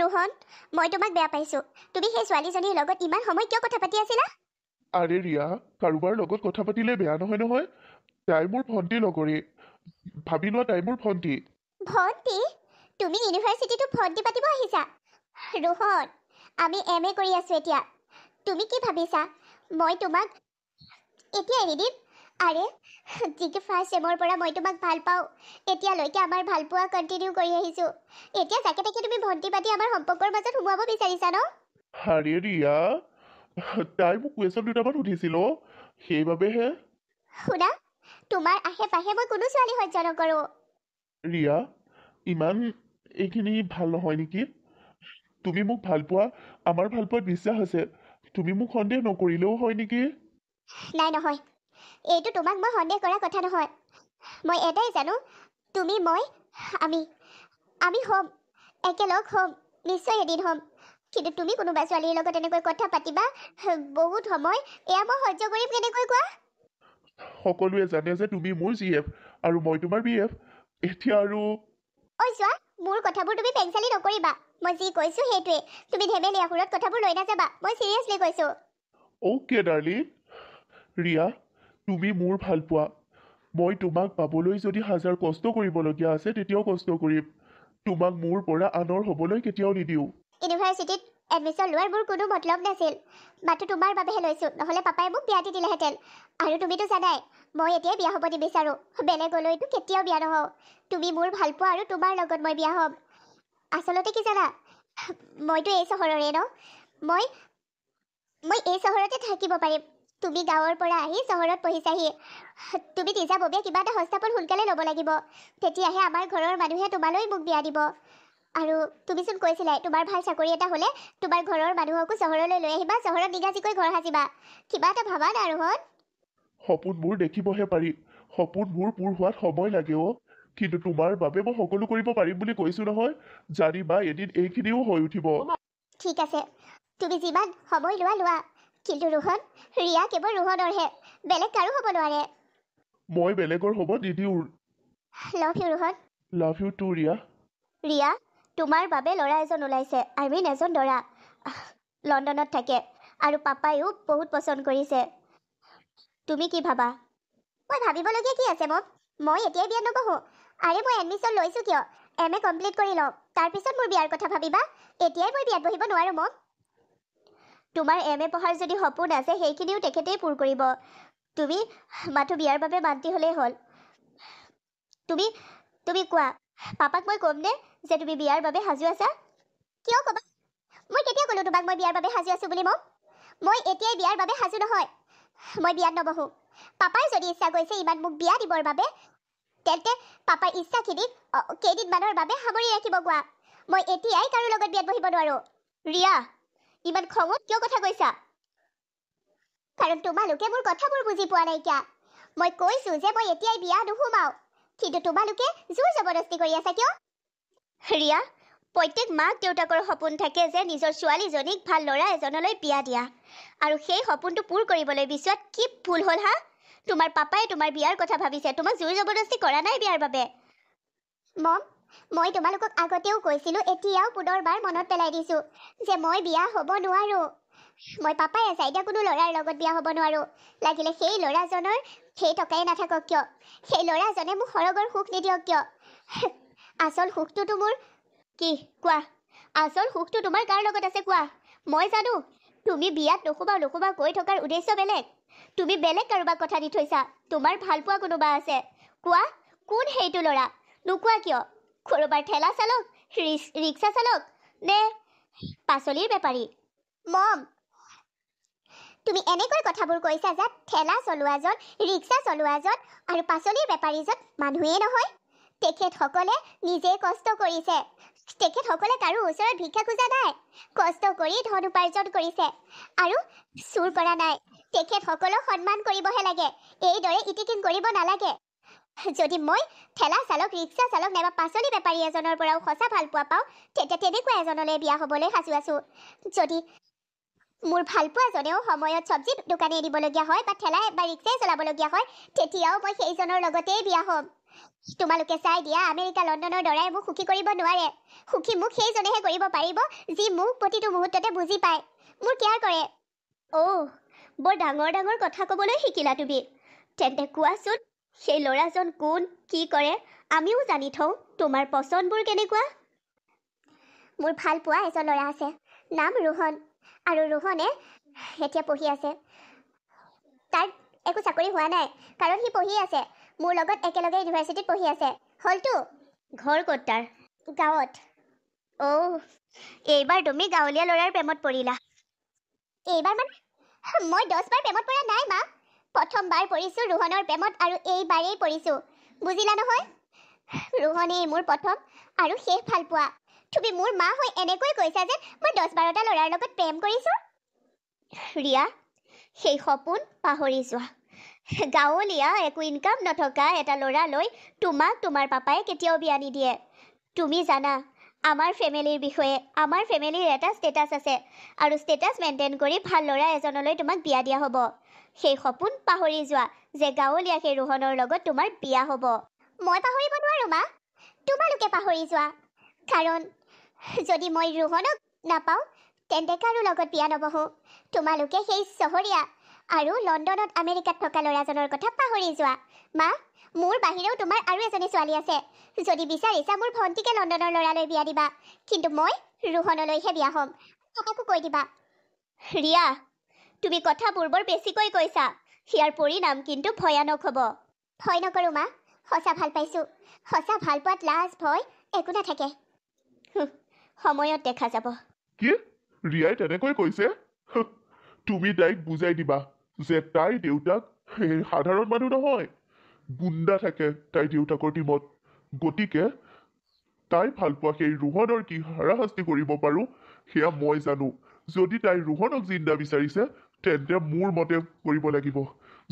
ৰোহন, মই তোমাক বেয়া পাইছো। তুমি সেই ছোৱালীজনীৰ লগত ইমান সময় কিয় কথা পাতি আছিলা? আৰে ৰিয়া, কাৰোবাৰ লগত কথা পাতিলে বেয়া নহয় নহয়। তাই মোৰ ভণ্টি লগৰী। ভাবি লোৱা তাই মোৰ ভণ্টি। ভণ্টি? তুমি ইউনিভাৰ্চিটিটো ভণ্টি পাতিব আহিছা? ৰোহন, আমি MA কৰি আছো এতিয়া। তুমি কি ভাবিছা মই তোমাক এতিয়া এৰি দিম? আৰে যিটো ফাৰ্ষ্ট ছেমৰ পৰা মই তোমাক ভাল পাওঁ, এতিয়ালৈকে আমাৰ ভাল পোৱা কণ্টিনিউ কৰি আহিছো। এতিয়া যাকে তাকে তুমি ভণ্টি পাতি আমাৰ সম্পৰ্কৰ মাজত সোমোৱাব বিচাৰিছা ন? আৰে ৰিয়া, তাই মোক কুৱেশ্যন দুটামান সুধিছিল অ', সেইবাবেহে। শুনা, তোমাৰ আশে পাশে মই কোনো ছোৱালী সহ্য নকৰো। ৰিয়া, ইমান এইখিনি ভাল নহয় নেকি? তুমি মোক ভাল পোৱা, আমাৰ ভাল পোৱাত বিশ্বাস আছে। তুমি মোক সন্দেহ নকৰিলেও হয় নেকি? নাই নহয়, এইটো তোমাক মই সন্দেহ কৰা কথা নহয়। মই এটাই জানো, তুমি মই আমি হ'ম, একেলগ হ'ম, নিশ্চয় এদিন হ'ম। কিন্তু তুমি কোনোবা ছোৱালীৰ লগত এনেকৈ কথা পাতিবা বহুত সময়, এয়া মই সহ্য কৰিম কেনেকৈ কোৱা? সকলোৱে জানে যে তুমি মোৰ GF আৰু মই তোমাৰ BF। এতিয়া আৰু ঐ চোৱা, মোৰ কথাবোৰ তুমি পেঞ্চালি নকৰিবা। মই যি কৈছো সেইটোৱে। তুমি ধেমেলীয়া সুৰত কথাবোৰ লৈ নাযাবা। মই চিৰিয়াছলি কৈছো। Okay darling. ৰিয়া, তুমি মোৰ ভাল পোৱা। মই তোমাক পাবলৈ যদি 1000 কষ্ট কৰিবলগীয়া আছে তেতিয়াও কষ্ট কৰিম। তোমাক মোৰ পৰা আনৰ হ'বলৈ কেতিয়াও নিদিওঁ। ইউনিভাৰ্চিটিত এডমিশ্যন লোৱাৰ মোৰ কোনো মতলব নাছিল। মাত্ৰ তোমাৰ বাবেহে লৈছো, নহ'লে পাপাই মোক বিয়া দি দিলেহেঁতেন। আৰু তুমিতো জানাই, মই এতিয়াই বিয়া হ'ব নিবিচাৰো। বেলেগলৈতো কেতিয়াও বিয়া নহওঁ। তুমি মোৰ ভাল পোৱা আৰু তোমাৰ লগত মই বিয়া হ'ম। আচলতে কি জানা, মইতো এই চহৰৰে ন। মই এই চহৰতে থাকিব পাৰিম। তুমি গাঁৱৰ পৰা আহি চহৰত পঢ়িছাহি। তুমি নিজাববীয়া কিবা এটা সংস্থাপন সোনকালে ল'ব লাগিব। তেতিয়াহে আমাৰ ঘৰৰ মানুহে তোমালৈ মোক বিয়া দিব। আৰু তুমিচোন কৈছিলাই তোমাৰ ভাল চাকৰি এটা হ'লে তোমাৰ ঘৰৰ মানুহকো চহৰলৈ লৈ আহিবা, চহৰত নিগাজিকৈ ঘৰ সাজিবা। কিবা এটা ভাবা না ৰোহন। সপোনবোৰ দেখিবহে পাৰি, সপোনবোৰ পূৰ হোৱাত সময় লাগে অ'। কিন্তু তোমাৰ বাবে মই সকলো কৰিব পাৰিম বুলি কৈছো নহয়। জানিবা এদিন এইখিনিও হৈ উঠিব। ঠিক আছে, তুমি যিমান সময় লোৱা। কিন্তু ৰোহন, ৰিয়া কেৱল ৰোহনৰহে, বেলেগ কাৰো হ'ব নোৱাৰে। মই বেলেগৰ হ'ব নিদিওঁ। Love you Rohan. Love you too Riya. Riya, তোমাৰ বাবে ল'ৰা এজন ওলাইছে। এজন ল'ৰা লণ্ডনত থাকে আৰু পাপায়ো বহুত পচন্দ কৰিছে। তুমি কি ভাবা? মই ভাবিবলগীয়া কি আছে মম? মই এতিয়াই বিয়াত নবহো। আৰে মই এডমিশ্যন লৈছো কিয়? MA কমপ্লিট কৰি লওঁ, তাৰপিছত মোৰ বিয়াৰ কথা ভাবিবা। এতিয়াই মই বিয়াত বহিব নোৱাৰো মম। তোমাৰ MA পঢ়াৰ যদি সপোন আছে সেইখিনিও তেখেতেই পূৰ কৰিব। তুমি মাথো বিয়াৰ বাবে মান্তি হ'লেই হ'ল। তুমি কোৱা, পাপাক মই ক'ম নে যে তুমি বিয়াৰ বাবে সাজু আছা? কিয় ক'বা? মই কেতিয়া ক'লো তোমাক মই বিয়াৰ বাবে সাজু আছো বুলি মম? মই এতিয়াই বিয়াৰ বাবে সাজু নহয়। মই বিয়াত নবহো। পাপাই যদি ইচ্ছা কৰিছে ইমান মোক বিয়া দিবৰ বাবে, তেন্তে পাপাৰ ইচ্ছাখিনিক কেইদিনমানৰ বাবে সামৰি ৰাখিব কোৱা। মই এতিয়াই কাৰো লগত বিয়াত বহিব নোৱাৰো। ৰিয়া, ইমান খঙত কিয় কথা কৈছা? কাৰণ তোমালোকে মোৰ কথাবোৰ বুজি পোৱা নাইকিয়া। মই কৈছো যে মই এতিয়াই বিয়া নোসোমাও, কিন্তু তোমালোকে জোৰ জবৰদস্তি কৰি আছা কিয়? ৰিয়া, প্ৰত্যেক মাক দেউতাকৰ সপোন থাকে যে নিজৰ ছোৱালীজনীক ভাল ল'ৰা এজনলৈ বিয়া দিয়া। আৰু সেই সপোনটো পূৰ কৰিবলৈ বিচৰাত কি ভুল হ'ল হা? তোমাৰ পাপাই তোমাৰ বিয়াৰ কথা ভাবিছে, তোমাক জোৰ জবৰদস্তি কৰা নাই বিয়াৰ বাবে। মম, মই তোমালোকক আগতেও কৈছিলো, এতিয়াও পুনৰবাৰ মনত পেলাই দিছো যে মই বিয়া হ'ব নোৱাৰো। মই পাপাই আছে, এতিয়া কোনো ল'ৰাৰ লগত বিয়া হ'ব নোৱাৰো। লাগিলে সেই ল'ৰাজনৰ সেই টকাই নাথাকক কিয়, সেই ল'ৰাজনে মোক সৰগৰ সুখ নিদিয়ক কিয়। আচল সুখটোতো মোৰ কি কোৱা? আচল সুখটো তোমাৰ কাৰ লগত আছে কোৱা? মই জানো তুমি বিয়াত নোসোমাও কৈ থকাৰ উদ্দেশ্য বেলেগ। তুমি বেলেগ কাৰোবাক কথা দি থৈছা। তোমাৰ ভাল পোৱা কোনোবা আছে। কোৱা, কোন সেইটো ল'ৰা? নোকোৱা কিয়? কৰবাৰ ঠেলা চালক, ৰিক্সা চালক নে পাচলিৰ বেপাৰী? মম, তুমি এনেকৈ কথাবোৰ কৈছা যে ঠেলা চলোৱাজন, ৰিক্সা চলোৱাজন আৰু পাচলিৰ বেপাৰীজন মানুহেই নহয়। তেখেতসকলে নিজে কষ্ট কৰিছে। তেখেতসকলে কাৰো ওচৰত ভিক্ষা খোজা নাই। কষ্ট কৰি ধন উপাৰ্জন কৰিছে আৰু চুৰ কৰা নাই। তেখেতসকলক সন্মান কৰিবহে লাগে, এইদৰে ইটিকিং কৰিব নালাগে। যদি মই ঠেলা চালক, ৰিক্সা চালক নাইবা পাচলি বেপাৰী এজনৰ পৰাও সঁচা ভাল পোৱা পাওঁ, তেতিয়া তেনেকুৱা এজনলৈ বিয়া হ'বলৈ সাজু আছো। যদি মোৰ ভাল পোৱাজনেও সময়ত চব্জি দোকানে দিবলগীয়া হয় বা ঠেলা বা ৰিক্সাই চলাবলগীয়া হয়, তেতিয়াও মই সেইজনৰ লগতেই বিয়া হ'ম। তোমালোকে চাই দিয়া আমেৰিকা লণ্ডনৰ দৰাই মোক সুখী কৰিব নোৱাৰে। সুখী মোক সেইজনেহে কৰিব পাৰিব যি মোক প্ৰতিটো মুহূৰ্ততে বুজি পায়, মোৰ কেয়াৰ কৰে। বৰ ডাঙৰ ডাঙৰ কথা ক'বলৈ শিকিলা তুমি। তেন্তে কোৱাচোন, সেই ল'ৰাজন কোন, কি কৰে, আমিও জানি থওঁ। তোমাৰ পচন্দবোৰ কেনেকুৱা? মোৰ ভাল পোৱা এজন ল'ৰা আছে, নাম ৰোহন। আৰু ৰোহনে এতিয়া পঢ়ি আছে। তাৰ একো চাকৰি হোৱা নাই, কাৰণ সি পঢ়ি আছে। মোৰ লগত একেলগে ইউনিভাৰ্চিটিত পঢ়ি আছে। হ'লতো। ঘৰ ক'ত তাৰ? গাঁৱত। এইবাৰ তুমি গাঁৱলীয়া ল'ৰাৰ প্ৰেমত পৰিলা। এইবাৰ মানে মই 10 বাৰ প্ৰেমত পৰা নাই মা। প্ৰথমবাৰ পৰিছোঁ ৰোহনৰ প্ৰেমত, আৰু এইবাৰেই পৰিছোঁ। বুজিলা নহয়? ৰোহনেই মোৰ প্ৰথম আৰু শেষ ভাল পোৱা। তুমি মোৰ মা হৈ এনেকৈ কৈছা যে মই 10-12টা ল'ৰাৰ লগত প্ৰেম কৰিছোঁ। ৰিয়া, সেই সপোন পাহৰি যোৱা। গাঁৱলীয়া একো ইনকাম নথকা এটা ল'ৰালৈ তোমাক তোমাৰ পাপাই কেতিয়াও বিয়া নিদিয়ে। তুমি জানা আমাৰ ফেমিলিৰ বিষয়ে, আমাৰ ফেমিলিৰ এটা ষ্টেটাছ আছে, আৰু ষ্টেটাছ মেইনটেইন কৰি ভাল ল'ৰা এজনলৈ তোমাক বিয়া দিয়া হ'ব। সেই সপোন পাহৰি যোৱা যে গাঁৱলীয়া সেই ৰোহনৰ লগত তোমাৰ বিয়া হ'ব। মই পাহৰিব নোৱাৰো মা, তোমালোকে পাহৰি যোৱা। কাৰণ যদি মই ৰোহনক নাপাওঁ তেন্তে কাৰো লগত বিয়া নবহোঁ। তোমালোকে সেই চহৰীয়া আৰু লণ্ডনত আমেৰিকাত থকা ল'ৰাজনৰ কথা পাহৰি যোৱা। মা, মোৰ বাহিৰেও তোমাৰ আৰু এজনী ছোৱালী আছে। যদি বিচাৰিছা মোৰ ভণ্টিকে লণ্ডনৰ ল'ৰালৈ বিয়া দিবা, কিন্তু মই ৰোহনলৈহে বিয়া হ'ম। পাপাকো কৈ দিবা। ৰিয়া, তুমি কথাবোৰ বৰ বেছিকৈ কৈছা। ইয়াৰ পৰিণাম কিন্তু ভয়ানক হ'ব। ভয় নকৰোঁ মা, সঁচা ভাল পাইছোঁ। সঁচা ভাল পোৱাত লাজ ভয় একো নাথাকে। সময়ত দেখা যাব। কি? ৰিয়াই তেনেকৈ কৈছে? তুমি তাইক বুজাই দিবা যে তাইৰ দেউতাক সাধাৰণ মানুহ নহয়, গুণ্ডা থাকে তাইৰ দেউতাকৰ টীমত। গতিকে তাই ভাল পোৱা সেই ৰোহনৰ কি হাৰাশাস্তি কৰিব পাৰোঁ সেয়া মই জানো। যদি তাই ৰোহনক জিন্দা বিচাৰিছে তেন্তে মোৰ মতে কৰিব লাগিব।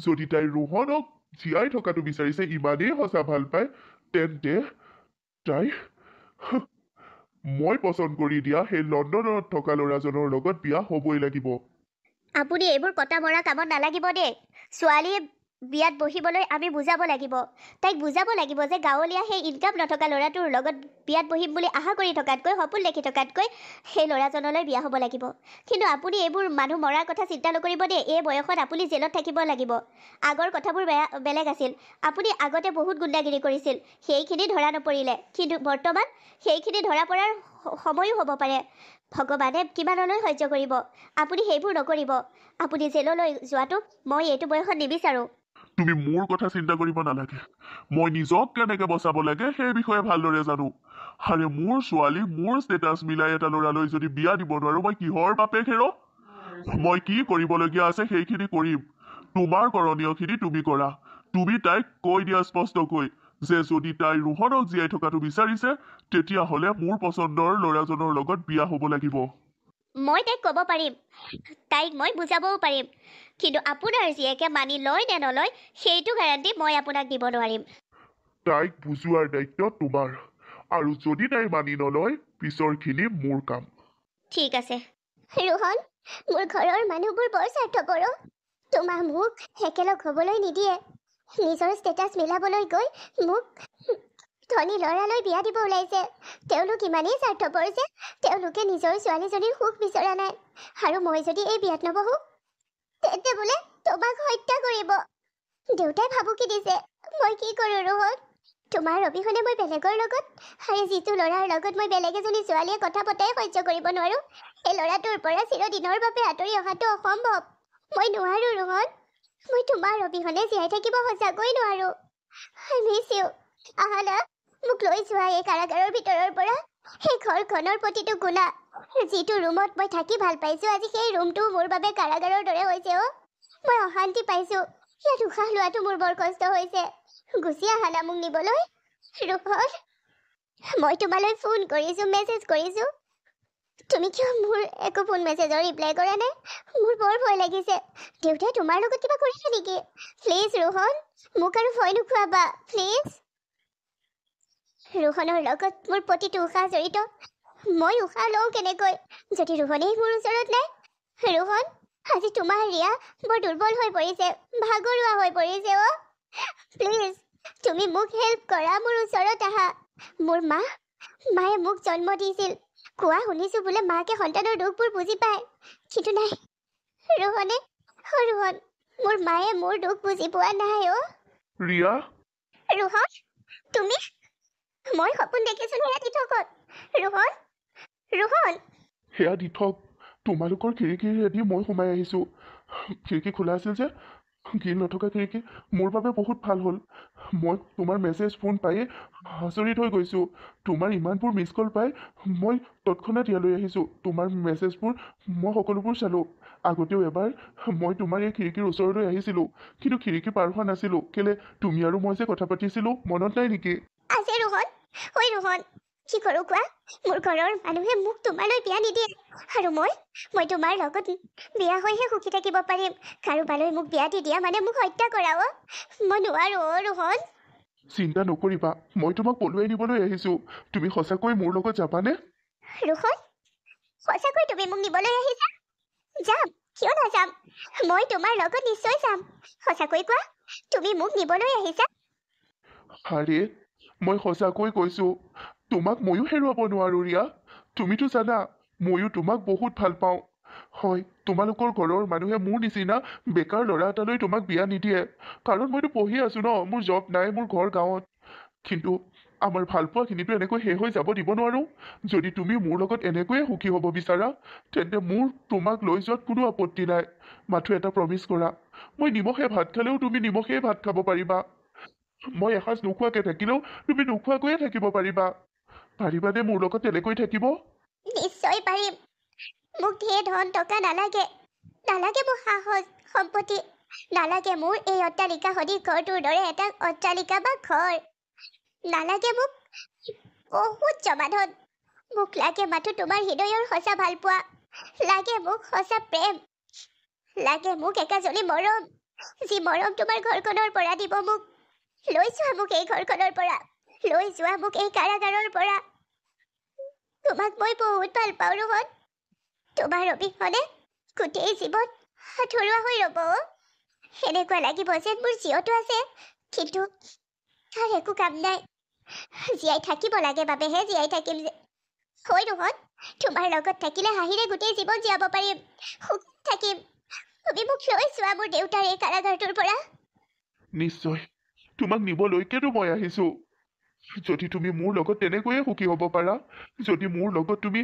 যদি তাই ৰোহনক জীয়াই থকাটো বিচাৰিছে, ইমানেই সঁচা ভাল পায়, তেন্তে তাই মই পচন্দ কৰি দিয়া সেই লণ্ডনত থকা ল'ৰাজনৰ লগত বিয়া হ'বই লাগিব। আপুনি এইবোৰ কটা মৰা কামত নালাগিব দেই। ছোৱালীয়ে বিয়াত বহিবলৈ আমি বুজাব লাগিব। তাইক বুজাব লাগিব যে গাঁৱলীয়া সেই ইনকাম নথকা ল'ৰাটোৰ লগত বিয়াত বহিম বুলি আশা কৰি থকাতকৈ, সপোন দেখি থকাতকৈ সেই ল'ৰাজনলৈ বিয়া হ'ব লাগিব। কিন্তু আপুনি এইবোৰ মানুহ মৰাৰ কথা চিন্তা নকৰিব দেই। এই বয়সত আপুনি জেলত থাকিব লাগিব। আগৰ কথাবোৰ বেলেগ আছিল। আপুনি আগতে বহুত গুণ্ডাগিৰি কৰিছিল, সেইখিনি ধৰা নপৰিলে। কিন্তু বৰ্তমান সেইখিনি ধৰা পৰাৰ সময়ো হ'ব পাৰে। ভগৱানে কিমানলৈ সহ্য কৰিব? আপুনি সেইবোৰ নকৰিব। আপুনি জেললৈ যোৱাটো মই এইটো বয়সত নিবিচাৰোঁ। তুমি মোৰ কথা চিন্তা কৰিব নালাগে। মই নিজক কেনেকৈ বচাব লাগে সেই বিষয়ে ভালদৰে জানো। আৰু মোৰ ছোৱালী মোৰ ষ্টেটাছ মিলাই এটা ল'ৰালৈ যদি বিয়া দিব নোৱাৰোঁ, মই কিহৰ বাপেক হেৰ? মই কি কৰিবলগীয়া আছে সেইখিনি কৰিম। তোমাৰ কৰণীয়খিনি তুমি কৰা। তুমি তাইক কৈ দিয়া স্পষ্টকৈ যে যদি তাই ৰোহনক জীয়াই থকাটো বিচাৰিছে তেতিয়াহ'লে মোৰ পচন্দৰ ল'ৰাজনৰ লগত বিয়া হ'ব লাগিব। মই তাইক ক'ব পাৰিম, তাইক মই বুজাবও পাৰিম, কিন্তু আপোনাৰ জীয়েকে মানি লয় নে নলয় সেইটো গেৰাণ্টি মই আপোনাক দিব নোৱাৰিম। তাইক বুজোৱাৰ দায়িত্ব তোমাৰ, আৰু যদি তাই মানি নলয় পিছৰখিনি মোৰ কাম। ঠিক আছে। ৰোহন, মোৰ ঘৰৰ মানুহবোৰ বৰ স্বাৰ্থপৰ। তোমাক মোক একেলগ হ'বলৈ নিদিয়ে। নিজৰ ষ্টেটাছ মিলাবলৈ গৈ মোক ধনী ল'ৰালৈ বিয়া দিব ওলাইছে। তেওঁলোক ইমানেই স্বাৰ্থপৰ যে তেওঁলোকে নিজৰ ছোৱালীজনীৰ সুখ বিচৰা নাই। আৰু মই যদি এই বিয়াত নবহোঁ তেন্তে বোলে তোমাক হত্যা কৰিব। দেউতাই ভাবুকি দিছে। মই কি কৰোঁ ৰোহন? তোমাৰ অবিহনে মই বেলেগৰ লগত, আৰু যিটো ল'ৰাৰ লগত মই বেলেগ এজনী ছোৱালীয়ে কথা পতাই সহ্য কৰিব নোৱাৰোঁ, এই ল'ৰাটোৰ পৰা চিৰদিনৰ বাবে আঁতৰি অহাটো অসম্ভৱ। মই নোৱাৰোঁ ৰোহন। মই তোমাৰ অবিহনে জীয়াই থাকিব সঁচাকৈ নোৱাৰোঁ। I miss you. আহা না, মোক লৈ যোৱা এই কাৰাগাৰৰ ভিতৰৰ পৰা। সেই ঘৰখনৰ প্ৰতিটো কোণা, যিটো ৰুমত মই থাকি ভাল পাইছোঁ, আজি সেই ৰুমটো মোৰ বাবে কাৰাগাৰৰ দৰে হৈছে। মই অশান্তি পাইছোঁ। ইয়াত উশাহ লোৱাটো মোৰ বৰ কষ্ট হৈছে। গুচি আহা না মোক নিবলৈ। ৰোহন, মই তোমালৈ ফোন কৰিছোঁ, মেছেজ কৰিছোঁ, তুমি কিয় মোৰ একো ফোন মেছেজৰ ৰিপ্লাই কৰা নাই? মোৰ বৰ ভয় লাগিছে। দেউতাই তোমাৰ লগত কিবা কৰিছে নেকি? প্লিজ ৰোহন, মোক আৰু ভয় নোখোৱাবা প্লিজ। ৰোহনৰ লগত মোৰ প্ৰতিটো উশাহ জড়িত। মই উশাহ লওঁ কেনেকৈ যদি ৰোহনেই মোৰ ওচৰত নাই? ৰোহন, আজি তোমাৰ ৰিয়া বৰ দুৰ্বল হৈ পৰিছে, ভাগৰুৱা হৈ পৰিছে। প্লিজ তুমি মোক হেল্প কৰা, মোৰ ওচৰত আহা। মোৰ মায়ে মোক জন্ম দিছিল। কোৱা শুনিছো বোলে মাকে সন্তানৰ দুখবোৰ বুজি পায়, কিন্তু নাই ৰোহনে, ৰোহন, মোৰ মায়ে মোৰ দুখ বুজি পোৱা নাই অ'। ৰিয়া, ৰোহন, তুমি? মই সপোন দেখিছো সেয়া দিঠকত। ৰোহন, ৰোহন। সেয়া দিঠক। তোমালোকৰ খিৰিকীৰেদি মই সোমাই আহিছোঁ। খিৰিকী খোলা আছিল যে, গ্ৰিল নথকা খিৰিকী মোৰ বাবে বহুত ভাল হ'ল। মই তোমাৰ মেছেজ ফোন পায়ে আচৰিত হৈ গৈছোঁ। তোমাৰ ইমানবোৰ মিছ কল পাই মই তৎক্ষণাত ইয়ালৈ আহিছোঁ। তোমাৰ মেছেজবোৰ মই সকলোবোৰ চালোঁ। আগতেও এবাৰ মই তোমাৰ এই খিৰিকীৰ ওচৰলৈ আহিছিলোঁ, কিন্তু খিৰিকী পাৰ হোৱা নাছিলোঁ। কেলে, তুমি আৰু মই যে কথা পাতিছিলোঁ, মনত নাই নেকি? আছে ৰোহন। ঐ ৰোহন, কি কৰোঁ কোৱা? মোৰ ঘৰৰ মানুহে মোক তোমালৈ বিয়া নিদিয়ে, আৰু মই তোমাৰ লগত বিয়া হৈহে সুখী থাকিব পাৰিম। কাৰোবালৈ মোক বিয়া দি দিয়া মানে মোক হত্যা কৰা অ'। মই নোৱাৰো অ' ৰোহন। চিন্তা নকৰিবা, মই তোমাক পলুৱাই নিবলৈ আহিছোঁ। তুমি সঁচাকৈ মোৰ লগত যাবানে? ৰোহন, সঁচাকৈ তুমি মোক নিবলৈ আহিছা? যাম, কিয় নাযাম? মই তোমাৰ লগত নিশ্চয় যাম। সঁচাকৈ কোৱা, তুমি মোক নিবলৈ আহিছা? আৰে, মই সঁচাকৈ কৈছোঁ, তোমাক ময়ো হেৰুৱাব নোৱাৰোঁ ৰিয়া। তুমিতো জানা, ময়ো তোমাক বহুত ভাল পাওঁ। হয়, তোমালোকৰ ঘৰৰ মানুহে মোৰ নিচিনা বেকাৰ ল'ৰা এটালৈ তোমাক বিয়া নিদিয়ে, কাৰণ মইতো পঢ়ি আছোঁ ন, মোৰ জব নাই, মোৰ ঘৰ গাঁৱত। কিন্তু আমাৰ ভালপোৱাখিনিতো এনেকৈ শেষ হৈ যাব দিব নোৱাৰোঁ। যদি তুমি মোৰ লগত এনেকৈয়ে সুখী হ'ব বিচাৰা, তেন্তে মোৰ তোমাক লৈ যোৱাত কোনো আপত্তি নাই। মাথো এটা প্ৰমিছ কৰা, মই নিমখে ভাত খালেও তুমি নিমখেই ভাত খাব পাৰিবা। মই এসাঁজ নোখোৱাকৈ থাকিলেও তুমি নোখোৱাকৈয়ে থাকিব পাৰিবা। পাৰিবানে মোৰ লগত তেনেকৈ থাকিব? নিশ্চয় পাৰিম। মোক ধেৰ ধন টকা নালাগে, নালাগে মোক সাহস সম্পত্তি, নালাগে মোৰ এই অট্টালিকা সদৃশ ঘৰটোৰ দৰে এটা অট্টালিকা বা ঘৰ, নালাগে মোক বহুত জমা ধন। মোক লাগে মাথো তোমাৰ হৃদয়ৰ সঁচা ভালপোৱা, লাগে মোক সঁচা প্ৰেম, লাগে মোক একাজনী মৰম, যি মৰম তোমাৰ ঘৰখনৰ পৰা দিব মোক। লৈ যোৱা মোক এই ঘৰখনৰ পৰা, লৈ যোৱা মোক এই কাৰাগাৰৰ পৰা। তোমাক মই বহুত ভাল পাওঁ ৰোহন। তোমাৰ অবিহনে গোটেই জীৱন আধৰুৱা হৈ ৰ'ব। এনেকুৱা লাগিব যেন মোৰ জীয়তো আছে, কিন্তু তাৰ একো কাম নাই। জীয়াই থাকিব লাগে বাবেহে জীয়াই থাকিম যে। হয় ৰোহন, তোমাৰ লগত থাকিলে হাঁহিৰে গোটেই জীৱন জীয়াব পাৰিম, সুখী থাকিম। তুমি মোক লৈ যোৱা মোৰ দেউতাৰ এই কাৰাগাৰটোৰ পৰা। নিশ্চয়, তোমাক নিবলৈকেতো মই আহিছোঁ। যদি তুমি মোৰ লগত তেনেকৈয়ে সুখী হ'ব পাৰা, যদি মোৰ লগত তুমি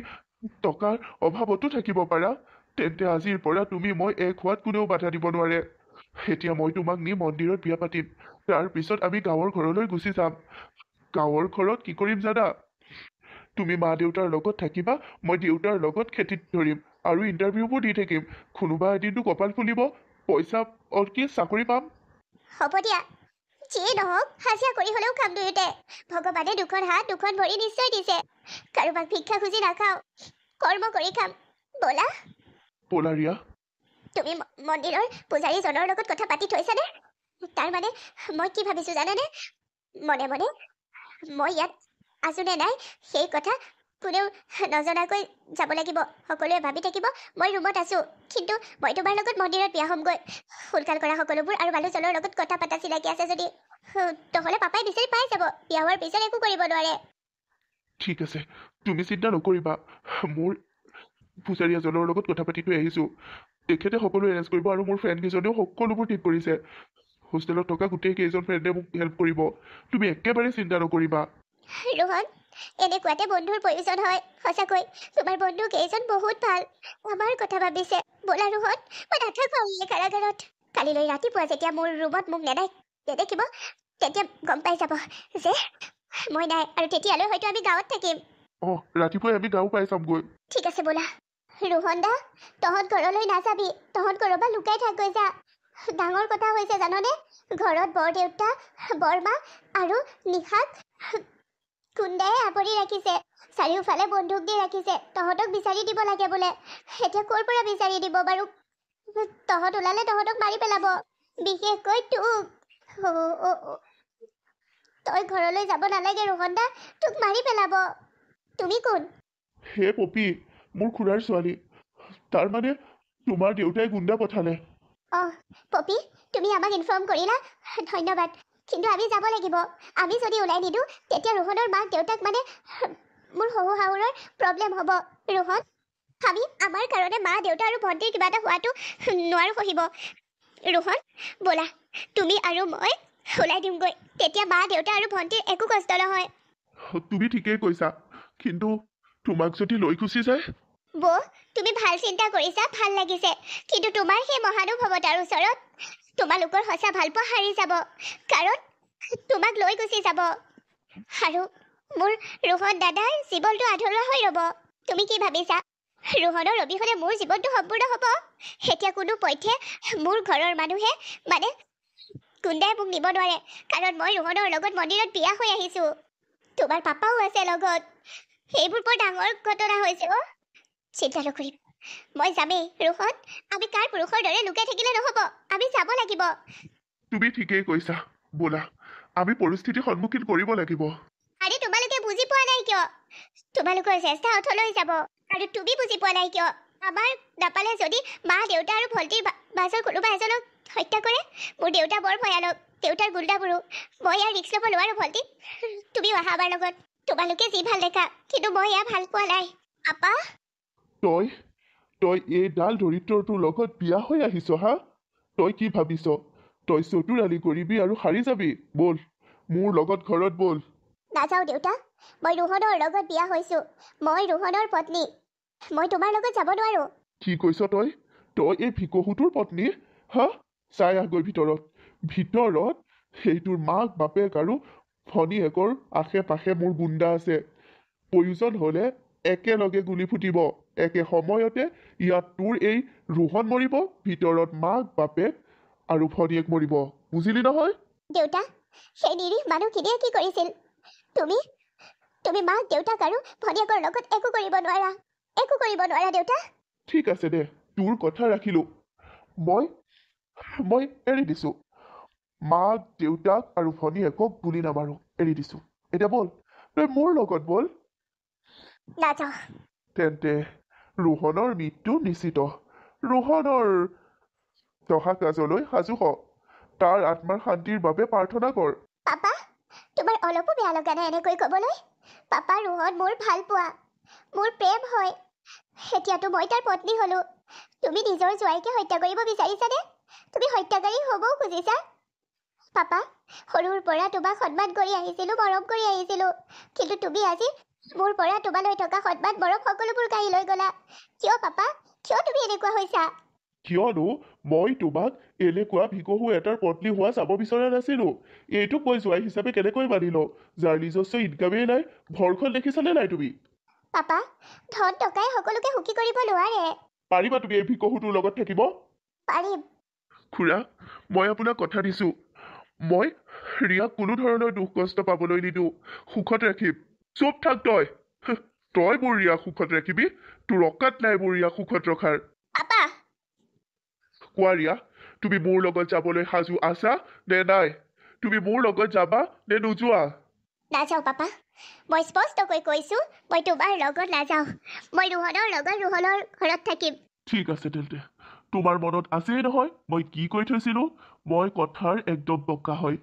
টকাৰ অভাৱতো থাকিব পাৰা, তেন্তে আজিৰ পৰা তুমি মই এক হোৱাত কোনেও বাধা দিব নোৱাৰে। এতিয়া মই তোমাক নি মন্দিৰত বিয়া পাতিম, তাৰপিছত আমি গাঁৱৰ ঘৰলৈ গুচি যাম। গাঁৱৰ ঘৰত কি কৰিম জানা? তুমি মা দেউতাৰ লগত থাকিবা, মই দেউতাৰ লগত খেতিত ধৰিম আৰু ইণ্টাৰভিউবোৰ দি থাকিম। কোনোবা এদিনটো কপাল ফুলিব, পইচা কি চাকৰি পাম। হ'ব দিয়া, যিয়ে নহওক হাজিৰা কৰি হ'লেও খাম দুয়োতে। ভগৱানে দুখন হাত দুখন ভৰি নিশ্চয় দিছে, কাৰোবাক ভিক্ষা খুজি নাখাওঁ, কৰ্ম কৰি খাম। ব'লা। ব'লা ৰিয়া। তুমি মন্দিৰৰ পূজাৰীজনৰ লগত কথা পাতি থৈছানে? তাৰ মানে মই কি ভাবিছোঁ জানানে? মনে মনে মই ইয়াত আছো নে নাই সেই কথা কোনেও নজনাকৈ যাব লাগিব। সকলোৱে ভাবি থাকিব মই ৰুমত আছোঁ, কিন্তু মই তোমাৰ লগত মন্দিৰত বিয়া হ'মগৈ। সোনকাল কৰা সকলোবোৰ, আৰু বালু চলৰ লগত কথা পতা চিনাকি আছে যদি, নহ'লে পাপাই বিচাৰি পাই যাব। বিয়া হোৱাৰ পিছত একো কৰিব নোৱাৰে। ঠিক আছে, তুমি চিন্তা নকৰিবা। মোৰ পূজাৰী এজনৰ লগত কথা পাতি থৈ আহিছোঁ। তেখেতে সকলো এৰেঞ্জ কৰিব, আৰু মোৰ ফ্ৰেণ্ড কেইজনেও সকলোবোৰ ঠিক কৰিছে। হোষ্টেলত থকা গোটেই কেইজন ফ্ৰেণ্ডে মোক হেল্প কৰিব। তুমি একেবাৰে চিন্তা নকৰিবা। ৰোহন, এনেকুৱাতে বন্ধুৰ প্ৰয়োজন হয়। সঁচাকৈ তোমাৰ বন্ধু কেইজন বহুত ভাল, আমাৰ কথা ভাবিছে। ব'লা ৰোহন, মই নাথাকোঁ এই কাৰাগাৰত। কালিলৈ ৰাতিপুৱা যেতিয়া মোৰ ৰুমত মোক নেদেখিব, তেতিয়া গম পাই যাব যে মই নাই, আৰু তেতিয়ালৈ হয়তো আমি গাঁৱত থাকিম। ৰাতিপুৱাই আমি গাঁও পাই যামগৈ। ঠিক আছে ব'লা। ৰোহন দা, তহঁত ঘৰলৈ নাযাবি, তহঁত ক'ৰবাত লুকাই থাকগৈ যা। ডাঙৰ কথা হৈছে জাননে? ঘৰত বৰদেউতা, বৰমা আৰু নিশাক কুন্দাই আৱৰি ৰাখিছে। চাৰিওফালে বন্দুক দি ৰাখিছে। তহঁতক বিচাৰি দিব লাগে বোলে। এতিয়া ক'ৰ পৰা বিচাৰি দিব বাৰু? তহঁত ওলালে তহঁতক মাৰি পেলাব, বিশেষকৈ তোক। তই ঘৰলৈ যাব নালাগে ৰোহন দা, তোক মাৰি পেলাব। তুমি কোন? হে পপি, মোৰ খুৰাৰ ছোৱালী। তাৰ মানে তোমাৰ দেউতাই গুণ্ডা পঠালে। পপি, তুমি আমাক ইনফৰ্ম কৰিলা, ধন্যবাদ। কিন্তু আমি যাব লাগিব। আমি যদি ওলাই নিদিওঁ তেতিয়া ৰোহনৰ মাক দেউতাক মানে মোৰ শহু শাহুৰৰ প্ৰব্লেম হ'ব। ৰোহন, আমি আমাৰ কাৰণে মা দেউতা আৰু ভণ্টিৰ কিবা এটা হোৱাটো নোৱাৰো সহিব। ৰোহন, ব'লা তুমি আৰু মই ওলাই দিমগৈ। তেতিয়া মা দেউতা আৰু ভণ্টিৰ একো কষ্ট নহয়। তুমি ঠিকেই কৈছা, কিন্তু তোমাক যদি লৈ গুচি যায়? বৌ, তুমি ভাল চিন্তা কৰিছা, ভাল লাগিছে। কিন্তু তোমাৰ সেই মহানুভৱতাৰ ওচৰত তোমালোকৰ সঁচা ভালপোৱা হাৰি যাব, কাৰণ তোমাক লৈ গুচি যাব। আৰু মোৰ ৰোহন দাদাৰ জীৱনটো আধৰুৱা হৈ ৰ'ব। তুমি কি ভাবিছা ৰোহনৰ অবিহনে মোৰ জীৱনটো সম্পূৰ্ণ হ'ব? এতিয়া কোনো পধ্যে মোৰ ঘৰৰ মানুহে মানে গুণ্ডাই মোক নিব নোৱাৰে, কাৰণ মই ৰোহনৰ লগত মন্দিৰত বিয়া হৈ আহিছোঁ। তোমাৰ পাপাও আছে লগত। সেইবোৰ বৰ ডাঙৰ ঘটনা হৈছে। চিন্তা নকৰিবা, মই যামেই। ৰোহন, আমি কাৰ পুৰুষৰ দৰে লুকাই থাকিলে নহ'ব, আমি যাব লাগিব। তুমি ঠিকেই কৈছা, ব'লা আমি পৰিস্থিতিৰ সন্মুখীন কৰিব লাগিব। আৰে তোমালোকে বুজি পোৱা নাই কিয়? তোমালোকৰ চেষ্টা অথলৈ যাব। আৰু তুমি বুজি পোৱা নাই কিয়? আমাৰ নাপালে যদি মা দেউতা আৰু ভণ্টিৰ মাজৰ কোনোবা এজনক হত্যা কৰে? মোৰ দেউতা বৰ ভয়ানক, দেউতাৰ গুণ্ডাবোৰো। মই ইয়াৰ ৰিক্স ল'ব নোৱাৰো। ভণ্টি, তুমিও আহা আমাৰ লগত। তোমালোকে যি ভাল দেখা, কিন্তু মই এয়া ভাল পোৱা নাই। আপা, তই এইডাল দৰিদ্ৰটোৰ লগত বিয়া হৈ আহিছ হা? তই কি ভাবিছ তই চতুৰালি কৰিবি আৰু হাৰি যাবি? ব'ল মোৰ লগত ঘৰত ব'ল। নাযাওঁ দেউতা। মই ৰোহনৰ লগত বিয়া হৈছোঁ। মই ৰোহনৰ পত্নী। মই তোমাৰ লগত যাব নোৱাৰো। কি কৈছ তই? তই এই ভিকহুটোৰ পত্নী? হা? চাই আহগৈ ভিতৰত। সেইটোৰ মাক বাপেক আৰু ভনীয়েকৰ আশে পাশে মোৰ গুণ্ডা আছে। প্ৰয়োজন হ'লে একেলগে গুলি ফুটিব। একে সময়তে ইয়াত তোৰ এই ৰোহন মৰিব, ভিতৰত মাক বাপেক আৰু ভনীয়েক মৰিব। বুজিলি নহয়? দেউতা, সেই নিৰীহ মানুহখিনিয়ে কি কৰিছিল? তুমি মাক দেউতাক আৰু ভনীয়েকৰ লগত একো কৰিব নোৱাৰা। একো কৰিব নোৱাৰা দেউতা। ঠিক আছে দে, তোৰ কথা ৰাখিলো। মই এৰি দিছো। মাক দেউতাক আৰু ভনীয়েকক গুলি নামাৰো, এৰি দিছো। এতিয়া ব'ল, তই মোৰ লগত ব'ল। নাযাওঁ। তেন্তে ৰোহনৰ মৃত্যু নিশ্চিত। ৰোহনৰ দহা কাজলৈ সাজু হ। তাৰ আত্মাৰ শান্তিৰ বাবে প্ৰাৰ্থনা কৰ। পাপা, তোমাৰ অলপো বেয়া লগা নাই এনেকৈ ক'বলৈ? পাপা, ৰোহন মোৰ ভাল পোৱা, মোৰ প্ৰেম হয়। এতিয়াতো মই তাৰ পত্নী হ'লো। তুমি নিজৰ জোৱাইকে হত্যা কৰিব বিচাৰিছানে? তুমি হত্যাকাৰী হ'বও খুজিছা? পাপা, সৰুৰ পৰা তোমাক সন্মান কৰি আহিছিলো, মৰম কৰি আহিছিলো। কিন্তু তুমি আজি মোৰ পৰা তোমালৈ থকা সন্মান মৰম সকলোবোৰ কাঢ়ি লৈ গ'লা। কিয় পাপা? কিয় তুমি এনেকুৱা হৈছা? কিয়নো মই তোমাক এনেকুৱা ভিকহু এটাৰ পত্নী হোৱা চাব বিচৰা নাছিলো। এইটোক মই জোৱাই হিচাপে কেনেকৈ মানি লওঁ, যাৰ নিজস্ব ইনকামেই নাই? ঘৰখন দেখিছানে নাই তুমি? পাপা, ধন টকাই সকলোকে সুখী কৰিব নোৱাৰে। পাৰিবা তুমি এই ভিকহুটোৰ লগত থাকিব? পাৰিম। খুৰা, মই আপোনাক কথা দিছো, মই ৰিয়াক কোনো ধৰণৰ দুখ কষ্ট পাবলৈ নিদিওঁ। সুখত ৰাখিম। চুপ থাক তই। তই মোৰ ৰিয়াক সুখত ৰাখিবি? তোৰ অকাত নাই মোৰ ৰিয়াক সুখত ৰখাৰ। পাপা, কোৱা ৰিয়া, তুমি মোৰ লগত যাবলৈ সাজু আছা নে নাই? তুমি মোৰ লগত যাবা নে নোযোৱা? নাযাওঁ পাপা। মই স্পষ্টকৈ কৈছো, মই তোমাৰ লগত নাযাওঁ। মই ৰোহনৰ লগত ৰোহনৰ ঘৰত থাকিম। ঠিক আছে তেন্তে। তোমাৰ মনত আছেই নহয় মই কি কৈ থৈছিলো? মই কথাৰ একদম পক্কা হয়।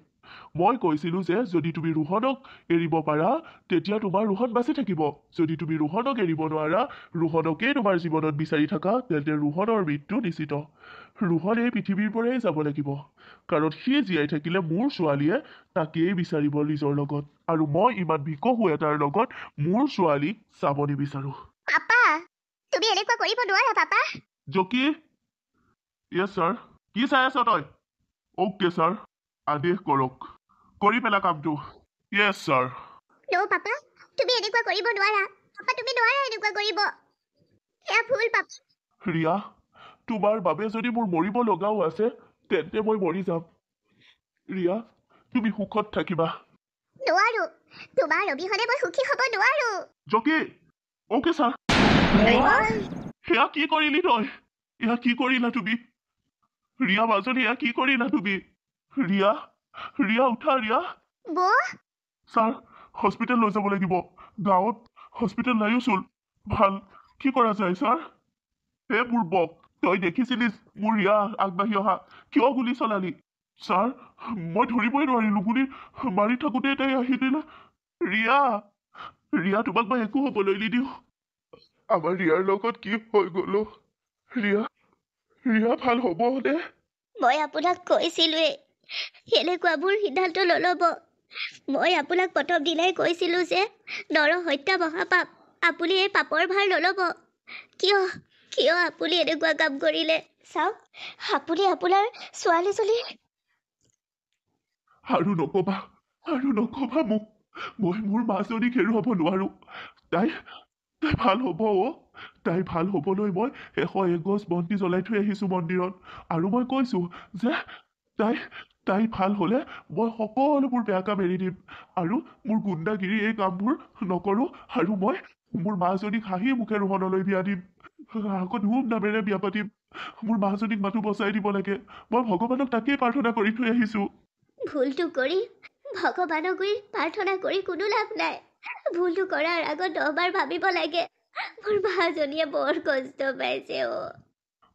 মই কৈছিলো যে যদি তুমি ৰোহনক এৰিব পাৰা তেতিয়া তোমাৰ ৰোহন বাচি থাকিব। যদি তুমি ৰোহনক এৰিব নোৱাৰা, ৰোহনকেই তোমাৰ জীৱনত বিচাৰি থাকা, তেন্তে ৰোহনৰ মৃত্যু নিশ্চিত। ৰোহন এই পৃথিৱীৰ পৰাই যাব লাগিব, কাৰণ সি জীয়াই থাকিলে মোৰ ছোৱালীয়ে তাকেই বিচাৰিব নিজৰ লগত, আৰু মই ইমান ভিকহু এটাৰ লগত মোৰ ছোৱালীক চাব নিবিচাৰো। পাপা, তুমি এনেকুৱা কৰিব নোৱাৰা পাপা। জকি, য়েছ ছাৰ। কি চাই আছ তই? অ'কে ছাৰ, আদেশ কৰক। কৰি পেলা কামটো। য়েছ ছাৰ। ন' পাপা, তুমি এনেকুৱা কৰিব নোৱাৰা। পাপা, তুমি নোৱাৰা এনেকুৱা কৰিব। এয়া ভুল পাপা। ৰিয়া, তোমাৰ বাবে যদি মোৰ মৰিব লগাও আছে তেন্তে মই মৰি যাম। ৰিয়া, তুমি সুখত থাকিবা। নোৱাৰো। তোমাৰ অবিহনে মই সুখী হ'ব নোৱাৰো। Jockey, okay sir. সেয়া কি কৰিলি তই? এয়া কি কৰিলা তুমি? ৰিয়া মাজনী, এয়া কি কৰিলা তুমি? ৰিয়া, ৰিয়া উঠা ৰিয়া। বৌ, ছাৰ, হস্পিটেল লৈ যাব লাগিব। গাঁৱত হস্পিটেল নাইওচোন। ভাল কি কৰা যায় ছাৰ? হে বুৰ্বক, তই দেখিছিলিস মোৰ ৰিয়া আগবাঢ়ি অহা? কিয় গুলি চলালি? ছাৰ মই ধৰিবই নোৱাৰিলোঁ গুলি মাৰি থাকোঁতে তাই আহি দিলে ৰিয়া ৰিয়া তোমাক মই একো হ'বলৈ নিদিওঁ আমাৰ ৰিয়াৰ লগত কি হৈ গ'লো ৰিয়া ৰিয়া ভাল হ'বনে মই আপোনাক কৈছিলোৱেই এনেকুৱাবোৰ সিদ্ধান্ত নল'ব মই আপোনাক প্ৰথম দিনাই কৈছিলোঁ যে নৰহত্যা মহাপাপ আপুনি এই পাপৰ ভাৰ নল'ব কিয় কিয় আপুনি এনেকুৱা কাম কৰিলে চাওক আপুনি আপোনাৰ ছোৱালীজনীৰ আৰু নকবা মোক মই মোৰ মাজনীক হেৰুৱাব নোৱাৰো তাই তাই ভাল হ'ব তাই ভাল হ'বলৈ মই 101 গছ বন্তি জ্বলাই থৈ আহিছোঁ মন্দিৰত আৰু মই কৈছোঁ যে তাই তাই ভাল হ'লে মই সকলোবোৰ বেয়া কাম এৰি দিম আৰু মোৰ গুণ্ডাগিৰি এই কামবোৰ নকৰোঁ আৰু মই মোৰ মাজনীক হাঁহি মুখে ৰোহনলৈ বিয়া দিম আকৌ ধুমধামেৰে বিয়া পাতিম মোৰ মাজনীক মাথো বচাই দিব লাগে মই ভগৱানক তাকেই প্ৰাৰ্থনা কৰি থৈ আহিছোঁ ভুলটো কৰি ভগৱানক প্ৰাৰ্থনা কৰি কোনো লাভ নাই ভুলটো কৰাৰ আগত 10 বাৰ ভাবিব লাগে মোৰ মাজনীয়ে বৰ কষ্ট পাইছে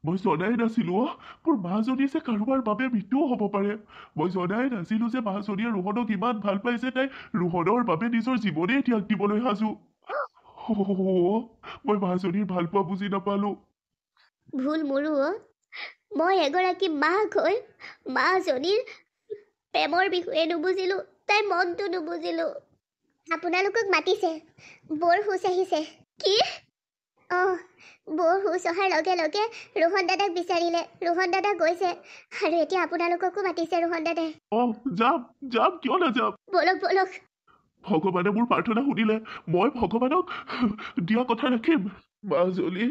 মই জনাই নাছিলোঁ মোৰ মাজনীয়ে যে কাৰোবাৰ বাবে মৃত্যুও হ'ব পাৰে মই জনাই নাছিলোঁ যে মাজনীয়ে ৰোহনক ইমান ভাল পাইছে তাই ৰোহনৰ বাবে নিজৰ জীৱনেই ত্যাগ দিবলৈ সাজু মই মাজনীৰ ভাল পোৱা বুজি নাপালোঁ ভুল মোৰো মই এগৰাকী মাক হৈ মাজনীৰ প্ৰেমৰ বিষয়ে নুবুজিলোঁ তাইৰ মনটো নুবুজিলোঁ আপোনালোকক মাতিছে বৰ হুঁচ আহিছে কি বৰ হুঁচ অহাৰ লগে লগে ৰোহন দাদাক বিচাৰিলে ৰোহন দাদা গৈছে আৰু এতিয়া আপোনালোককো মাতিছে ৰোহন দাদাই যাম কিয় নাযাম বলক ভগৱানে মোৰ প্ৰাৰ্থনা শুনিলে মই ভগৱানক দিয়া কথা ৰাখিম মাজনী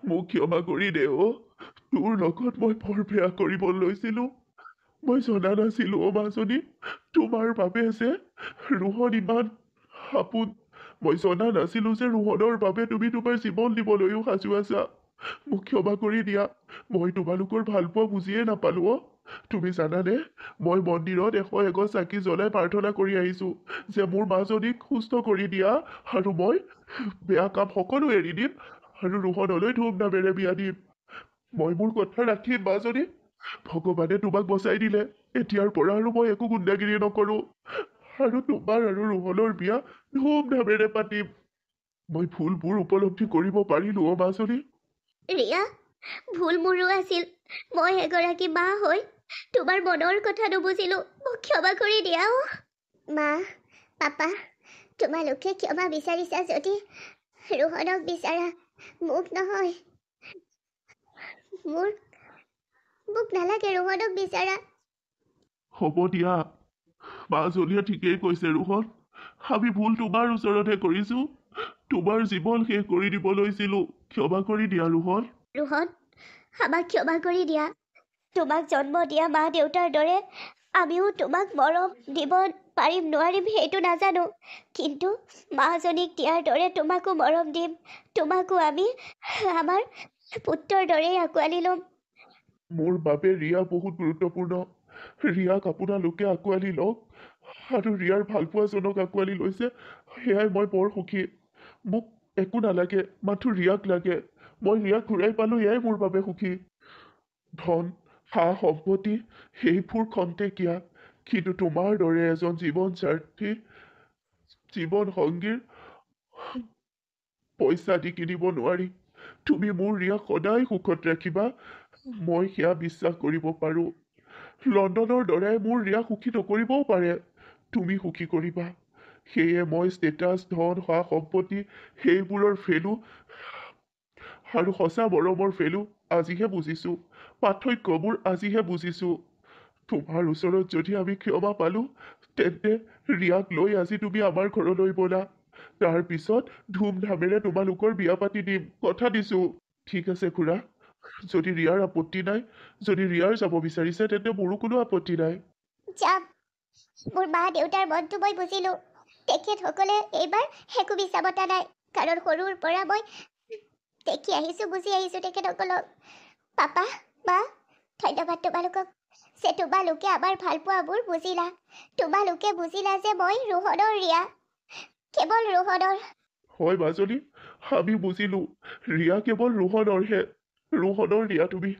মোক ক্ষমা কৰি দে তোৰ লগত মই বৰ বেয়া কৰিব লৈছিলোঁ মই জনা নাছিলোঁ মাজনী তোমাৰ বাবে যে ৰোহন ইমান আপোন মই জনা নাছিলোঁ যে ৰোহনৰ বাবে তুমি তোমাৰ জীৱন দিবলৈও সাজু আছা মোক ক্ষমা কৰি দিয়া মই তোমালোকৰ ভাল পোৱা বুজিয়ে নাপালোঁ তুমি জানানে মই মন্দিৰত 101 গছ চাকি জ্বলাই প্ৰাৰ্থনা কৰি আহিছোঁ যে মোৰ মাজনীক সুস্থ কৰি দিয়া আৰু মই বেয়া কাম সকলো এৰি দিম আৰু ৰোহনলৈ ধুমধামেৰে বিয়া দিম মই মোৰ কথা ৰাখিম মাজনী ভগৱানে তোমাক বচাই দিলে এতিয়াৰ পৰা আৰু মই একো গুণ্ডাগিৰি নকৰোঁ আৰু তোমাৰ আৰু ৰোহনৰ বিয়া ধুমধামেৰে পাতিম মই ভুলবোৰ উপলব্ধি কৰিব পাৰিলোঁ মাজনী ৰিয়া ভুল মোৰো আছিল মই এগৰাকী মা হৈ তোমাৰ মনৰ কথা নুবুজিলোঁ মোক ক্ষমা কৰি দিয়া মা পাপা তোমালোকে ক্ষমা বিচাৰিছা যদি ৰোহনক বিচাৰা মোক নহয় মোক নালাগে ৰোহনক বিচাৰা হ'ব দিয়া মাজনীয়ে ঠিকেই কৈছে ৰোহন আমি ভুল তোমাৰ ওচৰতহে কৰিছোঁ তোমাৰ জীৱন শেষ কৰি দিব লৈছিলোঁ ক্ষমা কৰি দিয়া ৰোহন আমাক ক্ষমা কৰি দিয়া তোমাক জন্ম দিয়া মা দেউতাৰ দৰে আমিও তোমাক মৰম দিব পাৰিম নোৱাৰিম সেইটো নাজানো কিন্তু মাজনীক দিয়াৰ দৰে তোমাকো মৰম দিম তোমাকো আমি আমাৰ পুত্ৰৰ দৰেই আঁকোৱালি ল'ম মোৰ বাবে ৰিয়া বহুত গুৰুত্বপূৰ্ণ ৰিয়াক আপোনালোকে আঁকোৱালি লওক আৰু ৰিয়াৰ ভালপোৱাজনক আঁকোৱালি লৈছে সেয়াই মই বৰ সুখী মোক একো নালাগে মাথো ৰিয়াক লাগে মই ৰিয়াক ঘূৰাই পালোঁ এয়াই মোৰ বাবে সুখী ধন সা সম্পত্তি সেইবোৰ খন্তেকীয়া কিন্তু তোমাৰ দৰে এজন জীৱন সংগীৰ পইচা দি কিনিব নোৱাৰি তুমি মোৰ ৰিয়াক সদায় সুখত ৰাখিবা মই সেয়া বিশ্বাস কৰিব পাৰোঁ লণ্ডনৰ দৰে মোৰ ৰিয়াক সুখী নকৰিবও পাৰে তুমি সুখী কৰিবা সেয়ে মই ষ্টেটাছ ধন সা সম্পত্তি সেইবোৰৰ ভেলু আৰু সঁচা মৰমৰ ভেলু আজিহে বুজিছোঁ পাৰ্থক্যবোৰ আজিহে বুজিছোঁ তোমাৰ ওচৰত যদি আমি ক্ষমা পালোঁ তেন্তে ৰিয়াক লৈ আজি তুমি আমাৰ ঘৰলৈ ব'লা তাৰপিছত ধুমধামেৰে তোমালোকৰ বিয়া পাতি দিম কথা দিছোঁ ঠিক আছে খুৰা যদি ৰিয়াৰ আপত্তি নাই যদি ৰিয়াৰ যাব বিচাৰিছে তেন্তে মোৰো কোনো আপত্তি নাই যাম মোৰ মা দেউতাৰ মনটো মই বুজিলোঁ তেখেতসকলে এইবাৰ একো বিচাবতা নাই কাৰণ সৰুৰ পৰা মই দেখি আহিছোঁ বুজি আহিছোঁ তেখেতসকলক পাপা মা ধন্যবাদ তোমালোকক যে তোমালোকে আমাৰ ভালপোৱাবোৰ বুজিলা তোমালোকে বুজিলা যে মই ৰোহনৰ ৰিয়া কেৱল ৰোহনৰ হয় মাজনী আমি বুজিলোঁ ৰিয়া কেৱল ৰোহনৰ ৰিয়া তুমি